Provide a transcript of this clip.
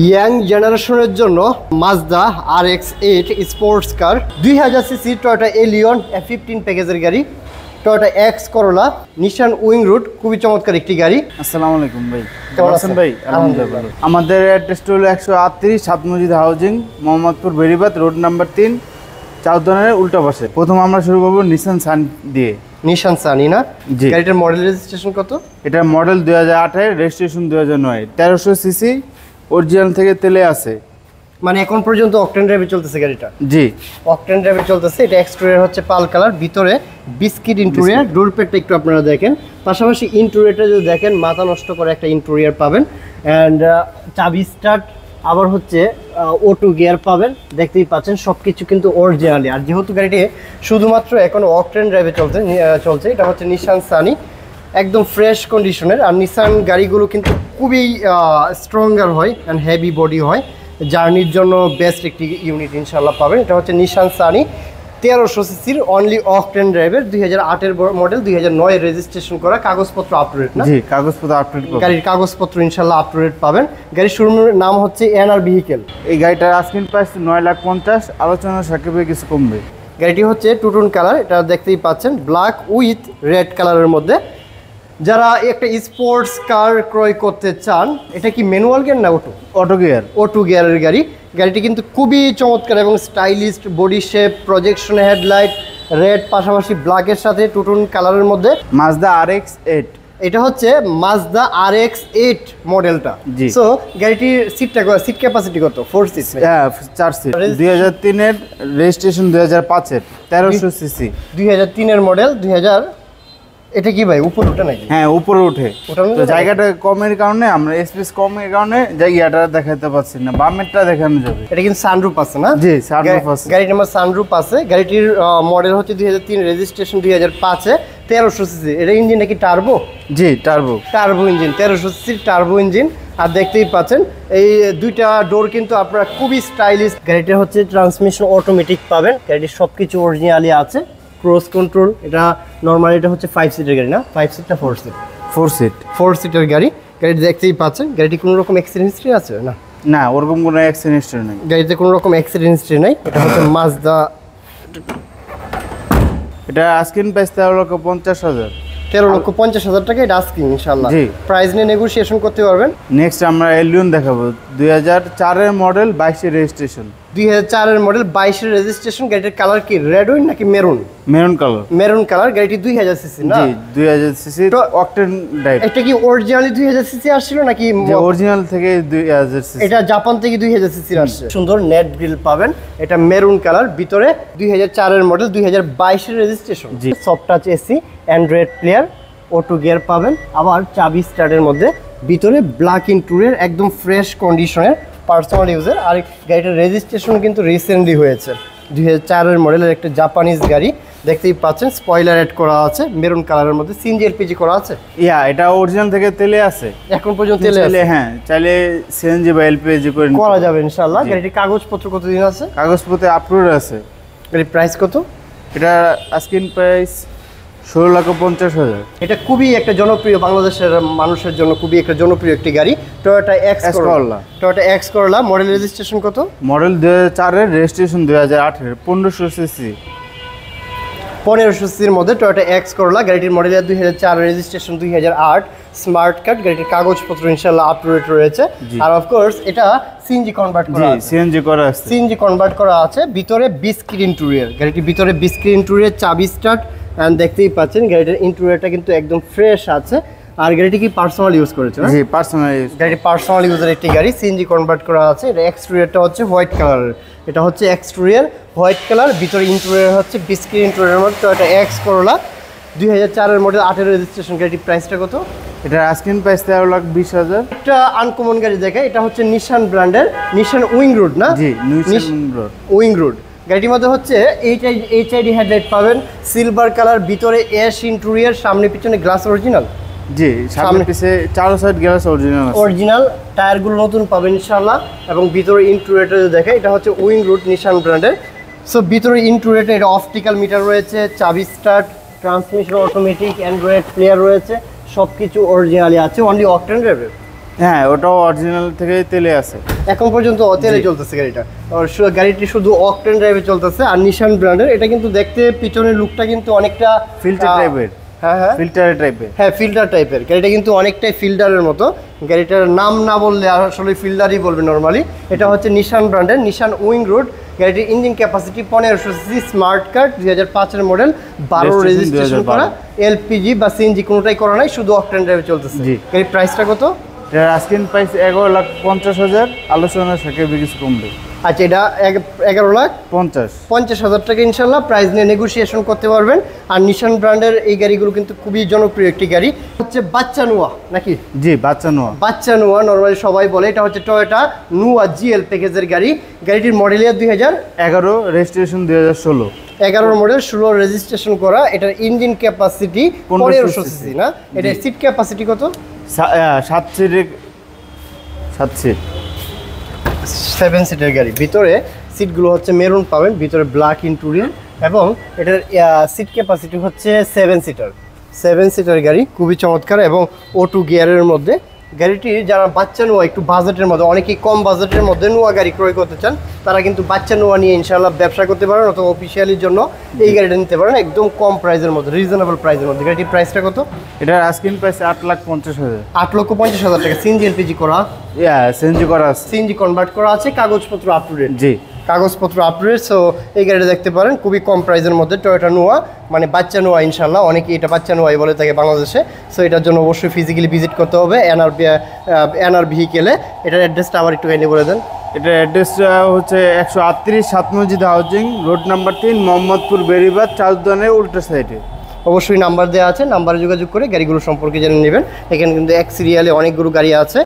Young জেনারেশনের জন্য Mazda RX-8 sports car, 2000 cc Toyota Allion F15 প্যাকেজের গাড়ি, টয়োটা এক্স করোলা, নিশান উইংরুট, খুবই চমৎকার একটি গাড়ি। আসসালামু আলাইকুম ভাই, কেমন আছেন ভাই? আলহামদুলিল্লাহ। আমাদের অ্যাড্রেসটা হলো 138 সাত মসজিদ housing, Mohammadpur Beribadh road number 3, চাউদানের উল্টা পাশে। প্রথম আমরা শুরু করবো নিশান সান দিয়ে। নিশান সানি না? গাড়িটার মডেল রেজিস্ট্রেশন কত? এটা মডেল 2008, রেজিস্ট্রেশন 2009, 1300 সিসি, অরিজিনাল থেকে তেলে আছে। মানে এখন পর্যন্ত অকটেন ড্রাইভে চলতেছে গাড়িটা? জি, অকটেন ড্রাইভে চলতেছে। এটা এক্সটেরিয়র হচ্ছে পাল কালার, ভিতরে বিস্কিট ইন্টেরিয়র। ডোর প্যাডটা একটু আপনারা দেখেন, পাশাপাশি ইন্টেরিয়রটা যদি দেখেন মাথা নষ্ট করে একটা ইন্টেরিয়র পাবেন। অ্যান্ড চাবি স্টার্ট, আবার হচ্ছে অটো গিয়ার পাবেন। দেখতেই পাচ্ছেন সব কিছু কিন্তু অরিজিনালি। আর যেহেতু গাড়িটি শুধুমাত্র এখন অকটেন ড্রাইভে চলছে, এটা হচ্ছে নিশান সানি, একদম ফ্রেশ কন্ডিশনের। আর নিশান গাড়িগুলো কিন্তু খুবই স্ট্রঙ্গার হয় অ্যান্ড হেভি বডি হয়, জার্নির জন্য বেস্ট একটি ইউনিট ইনশাল্লাহ পাবেন। এটা হচ্ছে নিশান সানি 1300 সিসির অনলি অকটেন ড্রাইভের, 2008-এর মডেল, 2009-এর রেজিস্ট্রেশন করা, কাগজপত্র আপ টু ডেট না? জি, কাগজপত্র আপ টু ডেট। গাড়ির কাগজপত্র ইনশাল্লাহ আপ টু ডেট পাবেন। গাড়ির শোরুমের নাম হচ্ছে NR ভেহিকেল। এই গাড়িটার আস্কিং প্রাইস 9,50,000, আলোচনা সাকিবে কিছু কমবে। গাড়িটি হচ্ছে টুটুন কালার, এটা দেখতেই পাচ্ছেন, ব্ল্যাক উইথ রেড কালারের মধ্যে। যারা একটা স্পোর্টস কার ক্রয় করতে চান, এটা কি ম্যানুয়াল গিয়ার না অটো? Auto gear. অটো গিয়ারের গাড়ি। গাড়িটি কিন্তু খুবই চমৎকার এবং stylist, body shape, projection headlight, red, পাশাপাশি ব্ল্যাকের সাথে টুটুন কালারের মধ্যে। মাজদা RX-8, এটা হচ্ছে মাজদা RX-8 মডেলটা। সো গাড়িটির সিট ক্যাপাসিটি কত? 4 সিট? হ্যাঁ, 4 সিট। 2003-এর রেজিস্ট্রেশন, 2005-এর, 1300 সিসি। 2003-এর মডেল, 2000। এটা কি ভাই উপরে ওঠে নাকি? হ্যাঁ, উপরে ওঠে। তো জায়গাটা কমের কারণে, আমরা স্পেস কমের কারণে জায়গাটা দেখাতে পাচ্ছি না, বামেরটা দেখানো যাবে। এটা কিন্তু সানরুফ আছে না? জি, সানরুফ আছে। গাড়ির নাম্বার সানরুফ আছে। গাড়িটির মডেল হচ্ছে 2003, রেজিস্ট্রেশন 2005-এ, 1300 সিসি। এটা ইঞ্জিন নাকি টার্বো? জি, টার্বো ইঞ্জিন, 1300 সিসির টার্বো ইঞ্জিন। আর দেখতেই পাচ্ছেন এই দুইটা ডোর কিন্তু আপনারা খুবই স্টাইলিশ। গাড়িটা হচ্ছে ট্রান্সমিশন অটোমেটিক পাবেন। গাড়িটির সব কিছু অরিজিনালি আছে, ক্রুজ কন্ট্রোল। এটা নর্মালি এটা হচ্ছে 5 সিটের গাড়ি না? 5 সিট না 4 সিট? 4 সিটের গাড়ি। গাড়িটি দেখতেই পাচ্ছেন। গাড়িটি কোনো রকম অ্যাক্সিডেন্ট হিস্ট্রি আছে না? না, ওরকম কোনো অ্যাক্সিডেন্ট হিস্ট্রি নেই। গাড়িতে কোনো রকম অ্যাক্সিডেন্ট হিস্ট্রি নেই। এটা হচ্ছে মাজদা। এটা আস্কিং প্রাইস 13,50,000। 13,50,000 টাকা এটা আস্কিং। ইনশাআল্লাহ প্রাইস নিয়ে নেগোসিয়েশন করতে পারবেন। নেক্সট আমরা এলিয়ন দেখাবো, 2004-এর মডেল, 22-এর রেজিস্ট্রেশন। 2004-এর মডেল, 22-এর রেজিস্ট্রেশন। গাড়িটার কালার কি রেড উইন নাকি মেরুন? Maroon colour. গাড়িটি 2000 সিসি না? জি, 2000 সিসি অকটেন ড্রাইভ। এটা কি অরিজিনালি 2000 সিসি আসছিল নাকি? অরিজিনাল থেকে 2000 সিসি। এটা জাপান থেকে 2000 সিসি আসছে। সুন্দর নেট গ্রিল পাবেন। এটা মেরুন কালার, ভিতরে 2004-এর মডেল, 2022-এর registration. Soft touch AC, android player, auto gear পাবেন। আবার চাবি স্টার্টের মধ্যে, ভিতরে ব্ল্যাক ইন্টেরিয়র, একদম ফ্রেশ কন্ডিশনের, পার্সোনাল ইউজের। আর গাড়িটার রেজিস্ট্রেশন কিন্তু রিসেন্টলি হয়েছে। 2004-এর মডেলের একটা জাপানিজ গাড়ি, দেখতেই পাচ্ছেন। স্পয়লার এড করা আছে মেরুন কালারের মধ্যে। সিএনজি এলপিজি করা আছে? এটা অরিজিনাল থেকে তেলে আছে এখন পর্যন্ত। তেলে আছে, হ্যাঁ। চাইলে সিএনজি বা এলপিজি করে করা যাবে ইনশাআল্লাহ। গাড়িটির কাগজপত্র কতদিন আছে? কাগজপত্র আপলোড আছে। গাড়ির প্রাইস কত? এটা আস্কিং প্রাইস 16,50,000। এটা খুবই একটা জনপ্রিয়, বাংলাদেশের মানুষের জন্য খুবই একটা জনপ্রিয় একটি গাড়ি, Toyota X Corolla. Toyota X Corolla, model registration কত? মডেল 2004-এর, রেজিস্ট্রেশন 2008-এর, 1500 সিসি। 1500 সিসির মধ্যে টয়োটা এক্স করোলা। গাড়িটির মডেল 2004, রেজিস্ট্রেশন 2008, স্মার্ট কার্ড। গাড়িটির কাগজপত্র ইনশাআল্লাহ আপ টু ডেট রয়েছে। আর অফকোর্স এটা সিএনজি কনভার্ট করা আছে। সিএনজি কনভার্ট করা আছে। ভিতরে বিস্কিট ইন্টেরিয়র। গাড়িটির ভিতরে বিস্কিট ইন্টেরিয়র, চাবি স্টার্ট। অ্যান্ড দেখতেই পাচ্ছেন গাড়িটার ইন্টেরিয়রটা কিন্তু একদম ফ্রেশ আছে। আর গাড়িটি কি পার্সোনাল ইউজ করেছে? জি, পার্সোনাল ইউজ। গাড়িটি পার্সোনাল ইউজের একটি গাড়ি, সিএনজি কনভার্ট করা আছে। এটা এক্সটেরিয়রটা হচ্ছে হোয়াইট কালারের। এটা হচ্ছে এক্সটেরিয়র হোয়াইট কালার, ভিতরে ইন্টেরিয়র হচ্ছে বিস্কিট ইন্টেরিয়র মধ্যে। তো এটা এক্স করোলা, 2004-এর মডেল, 8-এর রেজিস্ট্রেশন। গাড়িটির প্রাইসটা কত? এটা আস্কিং প্রাইস 13,20,000। একটা আনকমন গাড়ি দেখে, এটা হচ্ছে নিশান ব্র্যান্ডের নিশান উইংরুট না? জি, নিশান উইংরুট। গাড়িটির মধ্যে হচ্ছে এইচআইডি হেডলাইট পাবেন, সিলভার কালার, ভিতরে অ্যাশ ইন্টেরিয়র, সামনে পিছনে গ্লাস অরিজিনাল। জি, সামনে পিছে চারো সাইড গ্লাস অরিজিনাল। টায়ারগুলো নতুন পাবেন ইনশাআল্লাহ। এবং ভিতরে ইন্টেরিয়রটা দেখে, এটা হচ্ছে উইংরুট নিশান ব্র্যান্ডের। সো ভিতরে ইন্টেরিয়রটা, এটা অপটিক্যাল মিটার রয়েছে, চাবি start, transmission automatic, Android player রয়েছে, সব কিছু অরিজিনালি আছে। অনলি অকটেন ড্রাইভের। হ্যাঁ, ওটাও অরিজিনাল থেকে তেলে আছে। এখন পর্যন্ত তেলে চলতেছে গাড়িটা। আর গাড়িটি শুধু অকটেন ড্রাইভে চলতেছে। আর নিশান ব্র্যান্ডের, এটা কিন্তু দেখতে পিছনের লুকটা কিন্তু অনেকটা ফিল্টার টাইপের। হ্যাঁ ফিল্টার টাইপের। হ্যাঁ, ফিল্টার টাইপের। গাড়িটা কিন্তু অনেকটাই ফিল্টারের মতো। গাড়িটার নাম না বললে আসলে ফিল্টারই বলবে নর্মালি। এটা হচ্ছে নিশান ব্র্যান্ডের নিশান উইং রোড। গাড়িটির engine capacity 1500 CC, smart card, 2005-এর মডেল, 12 রেজিস্ট্রেশন করা, এলপিজি বা সিএনজি কোনোটাই করা নাই, শুধু অকটেন ড্রাইভে চলতেছে। গাড়ির প্রাইসটা কত? এটার আস্কিং প্রাইস 11,50,000, আলোচনার সাথে কিছু কমবে। আচ্ছা, এটা 11,50,000 টাকা ইনশাল্লাহ প্রাইস নিয়ে নেগোসিয়েশন করতে পারবেন। আর নিশান ব্র্যান্ডের এই গাড়িগুলো কিন্তু খুবই জনপ্রিয় একটি গাড়ি। হচ্ছে বাচ্চা নোয়া নাকি? জি, বাচ্চা নোয়া। বাচ্চা নোয়া নরমালি সবাই বলে। এটা হচ্ছে টয়োটা নোয়া জিএল প্যাকেজের গাড়ি। গাড়িটির মডেল ইয়ার 2011, রেজিস্ট্রেশন 2016। 11 মডেল, 16 রেজিস্ট্রেশন করা। এটার ইঞ্জিন ক্যাপাসিটি 1500 সিসি না? এটা সিট ক্যাপাসিটি কত? 7 সিট। 7 সিটের গাড়ি। ভিতরে সিটগুলো হচ্ছে মেরুন পাবেন, ভিতরে ব্ল্যাক ইন্টেরিয়র, এবং এটার সিট ক্যাপাসিটি হচ্ছে 7 সিটার গাড়ি। খুবই চমৎকার এবং অটো গিয়ারের মধ্যে। গাড়িটি যারা বাচ্চা নোয়া, একটু বাজেটের মধ্যে, অনেকেই কম বাজেটের মধ্যে নোয়া গাড়ি ক্রয় করতে চান, তারা কিন্তু বাচ্চা নোয়া নিয়ে ইনশাআল্লাহ ব্যবসা করতে পারেন, অথবা অফিসিয়ালির জন্য এই গাড়িটা নিতে পারেন একদম কম প্রাইসের মধ্যে, রিজনেবল প্রাইসের মধ্যে। গাড়িটির প্রাইসটা কত? এটার আস্কিং প্রাইস 8,50,000। 8,50,000 টাকা। সিএনজি এলপিজি করা? সিএনজি করা আছে। সিএনজি কনভার্ট করা আছে, কাগজপত্র আপ টু ডেট? জি, কাগজপত্র আপ টু ডেট। সো এই গাড়িটা দেখতে পারেন, খুবই কম প্রাইসের মধ্যে টয়োটা নোয়া, মানে বাচ্চা নোয়া ইনশাল্লাহ। অনেকেই এটা বাচ্চা নোয়াই বলে থাকে বাংলাদেশে। সো এটার জন্য অবশ্যই ফিজিক্যালি ভিজিট করতে হবে এনআর ভেহিকেলে। এটার অ্যাড্রেসটা আবার একটু কাইন্ডলি বলে দেন। এটার অ্যাড্রেসটা হচ্ছে 138 সাত মসজিদ housing, road number 3, Mohammadpur Beribadh, চাউদ্দানের উল্টা সাইডে। অবশ্যই নাম্বার দেওয়া আছে, নাম্বারে যোগাযোগ করে গাড়িগুলো সম্পর্কে জেনে নেবেন। এখানে কিন্তু এক সিরিয়ালে অনেকগুলো গাড়ি আছে।